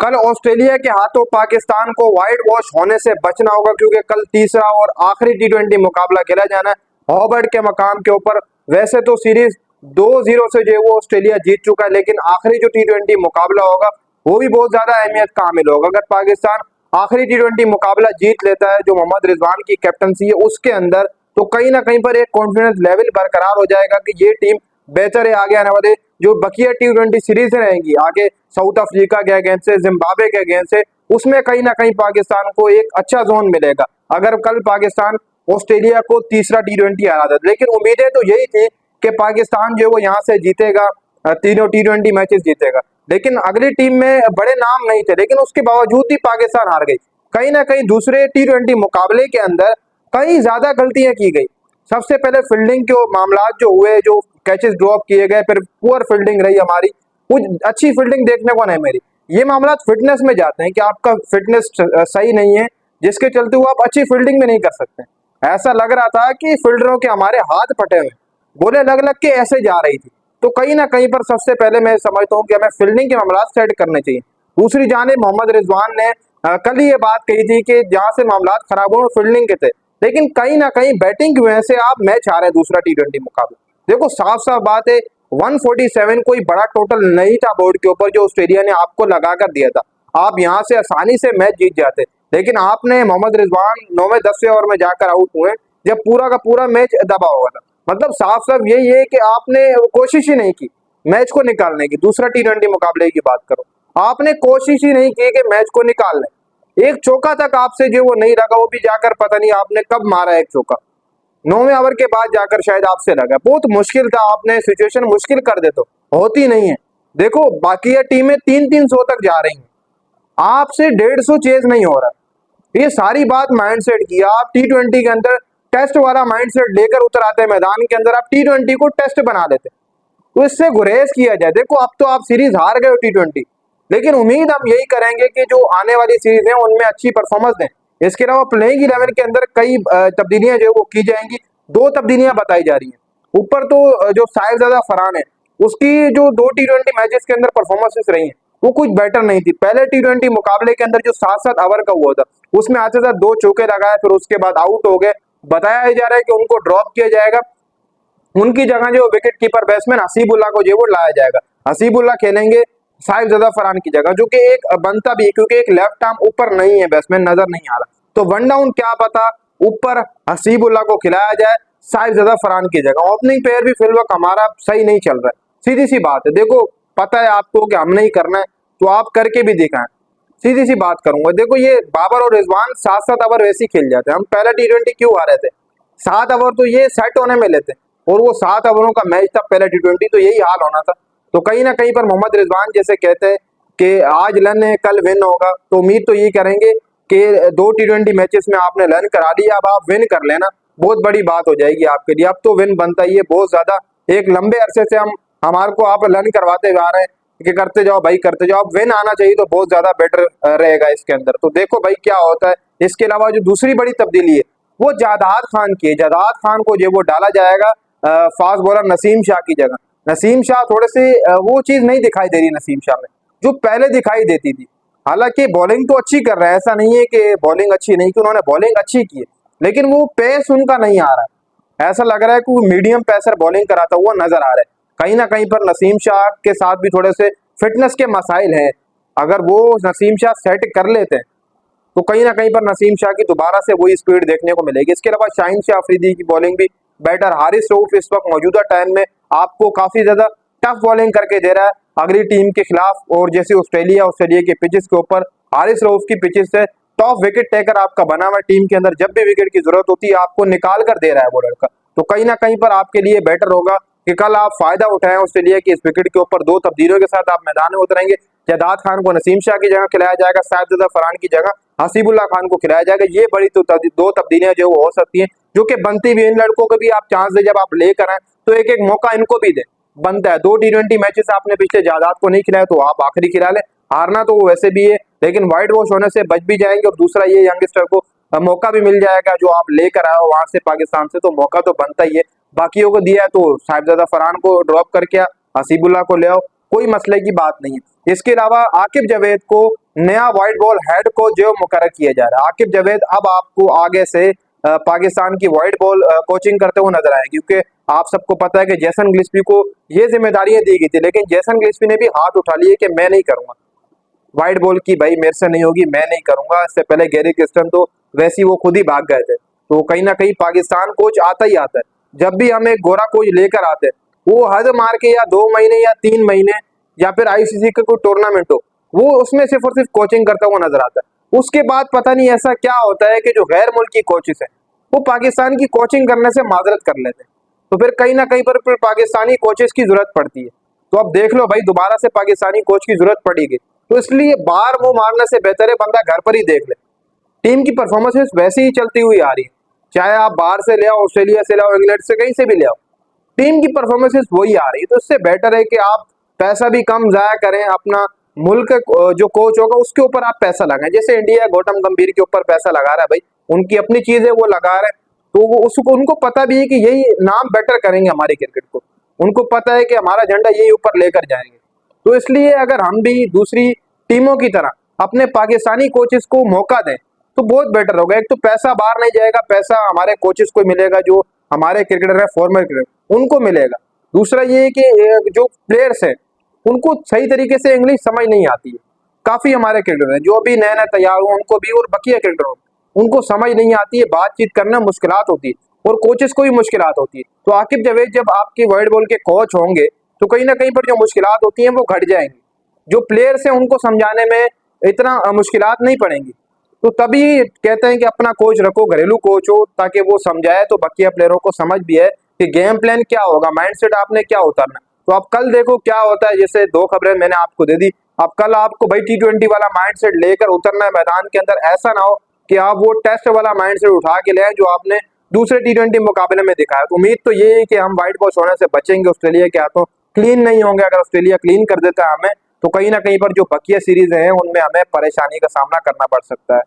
कल ऑस्ट्रेलिया के हाथों पाकिस्तान को व्हाइट वॉश होने से बचना होगा, क्योंकि कल तीसरा और आखिरी टी20 मुकाबला खेला जाना है हॉबर्ट के मकाम के ऊपर। वैसे तो सीरीज 2-0 से जो है वो ऑस्ट्रेलिया जीत चुका है, लेकिन आखिरी जो टी20 मुकाबला होगा वो भी बहुत ज्यादा अहमियत का हामिल होगा। अगर पाकिस्तान आखिरी टी20 मुकाबला जीत लेता है जो मोहम्मद रिजवान की कैप्टनसी है उसके अंदर, तो कहीं ना कहीं पर एक कॉन्फिडेंस लेवल बरकरार हो जाएगा कि ये टीम बेहतर है। आगे आने वाले जो बकिया टी20 सीरीज रहेंगी आगे साउथ अफ्रीका के अगेंस्ट से, जिम्बाब्वे के अगेंस्ट से, उसमें कहीं ना कहीं पाकिस्तान को एक अच्छा जोन मिलेगा अगर कल पाकिस्तान ऑस्ट्रेलिया को तीसरा टी20 हरा देता। लेकिन उम्मीदें तो यही थी कि पाकिस्तान जो है वो यहाँ से जीतेगा, तीनों टी20 मैचेस जीतेगा, लेकिन अगली टीम में बड़े नाम नहीं थे, लेकिन उसके बावजूद भी पाकिस्तान हार गई। कहीं ना कहीं दूसरे टी20 मुकाबले के अंदर कई ज्यादा गलतियां की गई। सबसे पहले फील्डिंग के मामला जो हुए, जो कैचेस ड्रॉप किए गए, फिर पुअर फील्डिंग रही हमारी, कुछ अच्छी फील्डिंग देखने को नहीं मिली। ये मामला फिटनेस में जाते हैं कि आपका फिटनेस सही नहीं है, जिसके चलते हुए आप अच्छी फील्डिंग में नहीं कर सकते। ऐसा लग रहा था कि फील्डरों के हमारे हाथ फटे हुए, बोले लग लग के ऐसे जा रही थी। तो कहीं ना कहीं पर सबसे पहले मैं समझता हूँ कि हमें फील्डिंग के मामला सेट करने चाहिए। दूसरी जानिब मोहम्मद रिजवान ने कल ही ये बात कही थी कि जहां से मामला खराब हो फील्डिंग के थे, लेकिन कहीं ना कहीं बैटिंग की वजह से आप मैच हारे दूसरा टी20 मुकाबला। देखो साफ साफ बात है, 147 कोई बड़ा टोटल नहीं था बोर्ड के ऊपर जो ऑस्ट्रेलिया ने आपको लगा कर दिया था। आप यहाँ से आसानी से मैच जीत जाते, लेकिन आपने मोहम्मद रिजवान 9वें 10वें ओवर में जाकर आउट हुए जब पूरा का पूरा मैच दबा हुआ था। मतलब साफ साफ यही है कि आपने कोशिश ही नहीं की मैच को निकालने की। दूसरा टी20 मुकाबले की बात करो, आपने कोशिश ही नहीं की कि मैच को निकाल लें। एक चौका तक आपसे जो वो नहीं लगा, वो भी जाकर पता नहीं आपने कब मारा एक चौका, 9वें ओवर के बाद जाकर शायद आपसे लगा। बहुत मुश्किल था, आपने सिचुएशन मुश्किल कर दे तो होती नहीं है। देखो बाकी ये टीमें 300-300 तक जा रही हैं, आपसे 150 चेज नहीं हो रहा। ये सारी बात माइंडसेट की। आप टी20 के अंदर टेस्ट वाला माइंडसेट लेकर उतर आते हैं मैदान के अंदर, आप टी20 को टेस्ट बना देते, तो इससे गुरेज किया जाए। देखो अब तो आप सीरीज हार गए हो टी20, लेकिन उम्मीद हम यही करेंगे कि जो आने वाली सीरीज है उनमें अच्छी परफॉर्मेंस दें। इसके अलावा प्लेइंग 11 के अंदर कई तब्दीलियां जो वो की जाएंगी। 2 तब्दीलियां बताई जा रही हैं। ऊपर तो जो साहिबजादा फरहान है, उसकी जो 2 टी20 मैचेस के अंदर परफॉर्मेंसेस रही हैं वो कुछ बेटर नहीं थी। पहले टी20 मुकाबले के अंदर जो 7-7 ओवर का हुआ था उसमें आते साथ 2 चौके लगाए, फिर उसके बाद आउट हो गए। बताया जा रहा है कि उनको ड्रॉप किया जाएगा, उनकी जगह जो विकेट कीपर बैट्समैन हसीबुल्लाह को जो वो लाया जाएगा। हसीबुल्लाह खेलेंगे साहिबजादा फरहान की जगह, जो कि एक बनता भी है क्योंकि एक लेफ्ट आर्म ऊपर नहीं है, बैट्समैन नजर नहीं आ रहा। तो वन डाउन क्या पता ऊपर हसीबुल्लाह को खिलाया जाए साहिबजादा फरहान की जगह। ओपनिंग पेयर भी फिल वक्त हमारा सही नहीं चल रहा है, सीधी सी बात है। देखो पता है आपको कि हम नहीं करना है, तो आप करके भी दिखाएं। सीधी सी बात करूंगा, देखो ये बाबर और रिजवान 7-7 ओवर वैसे ही खेल जाते हैं। हम पहला टी20 क्यों आ रहे थे, 7 ओवर तो ये सेट होने में लेते, और वो 7 ओवरों का मैच था पहला टी20, तो यही हाल होना था। तो कहीं ना कहीं पर मोहम्मद रिजवान जैसे कहते हैं कि आज लन है कल विन होगा, तो उम्मीद तो यही करेंगे कि 2 टी20 मैचेस में आपने लन करा लिया, अब आप विन कर लेना, बहुत बड़ी बात हो जाएगी आपके लिए। अब तो विन बनता ही है बहुत ज्यादा। एक लंबे अरसे से हम हमारे को आप लन करवाते हुए आ रहे हैं कि करते जाओ भाई करते जाओ, अब विन आना चाहिए तो बहुत ज्यादा बेटर रहेगा इसके अंदर। तो देखो भाई क्या होता है। इसके अलावा जो दूसरी बड़ी तब्दीली है वो जादाद खान की है। जादाद खान को जो वो डाला जाएगा फास्ट बॉलर नसीम शाह की जगह। नसीम शाह थोड़े से वो चीज नहीं दिखाई दे रही नसीम शाह में जो पहले दिखाई देती थी। हालांकि बॉलिंग तो अच्छी कर रहा है, ऐसा नहीं है कि बॉलिंग अच्छी नहीं की, उन्होंने बॉलिंग अच्छी की है, लेकिन वो पेस उनका नहीं आ रहा है। ऐसा लग रहा है कि वो मीडियम पेसर बॉलिंग कराता हुआ नजर आ रहा है। कहीं ना कहीं पर नसीम शाह के साथ भी थोड़े से फिटनेस के मसाइल हैं। अगर वो नसीम शाह सेट कर लेते हैं तो कहीं ना कहीं पर नसीम शाह की दोबारा से वही स्पीड देखने को मिलेगी। इसके अलावा शाहीन शाह अफरीदी की बॉलिंग भी बेटर। हारिस रऊफ इस वक्त मौजूदा टाइम में आपको काफी ज्यादा टफ बॉलिंग करके दे रहा है अगली टीम के खिलाफ, और जैसे ऑस्ट्रेलिया के पिचेस के ऊपर हारिस रऊफ की पिचेस से टॉप विकेट टेकर आपका बना हुआ टीम के अंदर, जब भी विकेट की जरूरत होती है आपको निकाल कर दे रहा है वो लड़का। तो कहीं ना कहीं पर आपके लिए बेटर होगा कि कल आप फायदा उठाएं ऑस्ट्रेलिया की इस विकेट के ऊपर। 2 तब्दीलियों के साथ आप मैदान में उतरेंगे। जादाद खान को नसीम शाह की जगह खिलाया जाएगा, साहिबजादा फरहान की जगह हसीबुल्लाह खान को खिलाया जाएगा। ये बड़ी तो 2 तब्दीलियां जो हो सकती हैं, जो कि बनती भी। इन लड़कों को भी आप चांस दे, जब आप लेकर आए तो एक एक मौका इनको भी दे, बनता है। 2 टी20 मैचेस आपने पिछले जादाद को नहीं खिलाया, तो आप आखिरी खिला ले। हारना तो वो वैसे भी है, लेकिन व्हाइट वॉश होने से बच भी जाएंगे। और दूसरा ये यंगस्टर को मौका भी मिल जाएगा, जो आप लेकर आए हो वहां से पाकिस्तान से, तो मौका तो बनता ही है। बाकियों को दिया है तो साहिबजादा फरहान को ड्रॉप करके हसीबुल्लाह को ले आओ, कोई मसले की बात नहीं है। इसके अलावा आकिब जावेद को नया वाइट बॉल हेड कोच जो मुकर्रर किया जा रहा है। आकिब जावेद अब आपको आगे से पाकिस्तान की वाइट बॉल कोचिंग करते हुए नजर आएंगे, क्योंकि आप सबको पता है कि जेसन गिल्स्पी को ये जिम्मेदारियां दी गई थी, लेकिन जेसन गिल्स्पी ने भी हाथ उठा लिए कि मैं नहीं करूंगा वाइट बॉल की, भाई मेरे से नहीं होगी, मैं नहीं करूंगा। इससे पहले गैरी क्रिस्टन तो वैसे ही वो खुद ही भाग गए थे। तो कहीं ना कहीं पाकिस्तान कोच आता ही आता है। जब भी हम एक गोरा कोच लेकर आते हैं, वो हद मार के या 2 महीने या 3 महीने या फिर आईसीसी का कोई टूर्नामेंट हो, वो उसमें सिर्फ और सिर्फ कोचिंग करता हुआ नजर आता है। उसके बाद पता नहीं ऐसा क्या होता है कि जो गैर मुल्की कोचेस हैं वो पाकिस्तान की कोचिंग करने से माजरत कर लेते हैं, तो फिर कहीं ना कहीं पर फिर पाकिस्तानी कोचेस की जरूरत पड़ती है। तो अब देख लो भाई, दोबारा से पाकिस्तानी कोच की जरूरत पड़ेगी, तो इसलिए बाहर मुंह मारने से बेहतर है बंदा घर पर ही देख ले। टीम की परफॉर्मेंस वैसे ही चलती हुई आ रही है, चाहे आप बाहर से ले आओ, ऑस्ट्रेलिया से ले आओ, इंग्लैंड से, कहीं से भी ले आओ, टीम की परफॉर्मेंस वही आ रही है। तो इससे बेटर है कि आप पैसा भी कम जाया करें, अपना मुल्क जो कोच होगा उसके ऊपर आप पैसा लगाएं। जैसे इंडिया गौतम गंभीर के ऊपर पैसा लगा रहा है, भाई उनकी अपनी चीज है, वो लगा रहे हैं, तो वो उसको उनको पता भी है कि यही नाम बेटर करेंगे हमारे क्रिकेट को, उनको पता है कि हमारा झंडा यही ऊपर लेकर जाएंगे। तो इसलिए अगर हम भी दूसरी टीमों की तरह अपने पाकिस्तानी कोचेस को मौका दें तो बहुत बेटर होगा। एक तो पैसा बाहर नहीं जाएगा, पैसा हमारे कोचेस को मिलेगा, जो हमारे क्रिकेटर है फॉर्मर क्रिकेटर उनको मिलेगा। दूसरा ये है कि जो प्लेयर्स हैं उनको सही तरीके से इंग्लिश समझ नहीं आती है। काफी हमारे क्रिकेटर हैं जो अभी नए नए तैयार हुए, उनको भी, और बकिया क्रिकेटर उनको समझ नहीं आती है, बातचीत करना मुश्किलात होती है और कोचेस को भी मुश्किलात होती है। तो आकिब जावेद जब आपके वाइट बॉल के कोच होंगे तो कहीं ना कहीं पर जो मुश्किलात होती हैं वो घट जाएंगी, जो प्लेयर्स हैं उनको समझाने में इतना मुश्किलात नहीं पड़ेंगी। तो तभी कहते हैं कि अपना कोच रखो, घरेलू कोच हो, ताकि वो समझाए तो बकिया प्लेयरों को समझ भी है कि गेम प्लान क्या होगा, माइंडसेट आपने क्या उतारना। तो आप कल देखो क्या होता है। जैसे 2 खबरें मैंने आपको दे दी, अब कल आपको भाई T20 वाला माइंडसेट लेकर उतरना है मैदान के अंदर। ऐसा ना हो कि आप वो टेस्ट वाला माइंडसेट उठा के ले आए जो आपने दूसरे T20 मुकाबले में दिखाया। तो उम्मीद तो ये है कि हम व्हाइट बॉल होने से बचेंगे, ऑस्ट्रेलिया के हाथों क्लीन नहीं होंगे। अगर ऑस्ट्रेलिया क्लीन कर देता है हमें, तो कहीं ना कहीं पर जो बकिया सीरीज है उनमें हमें परेशानी का सामना करना पड़ सकता है।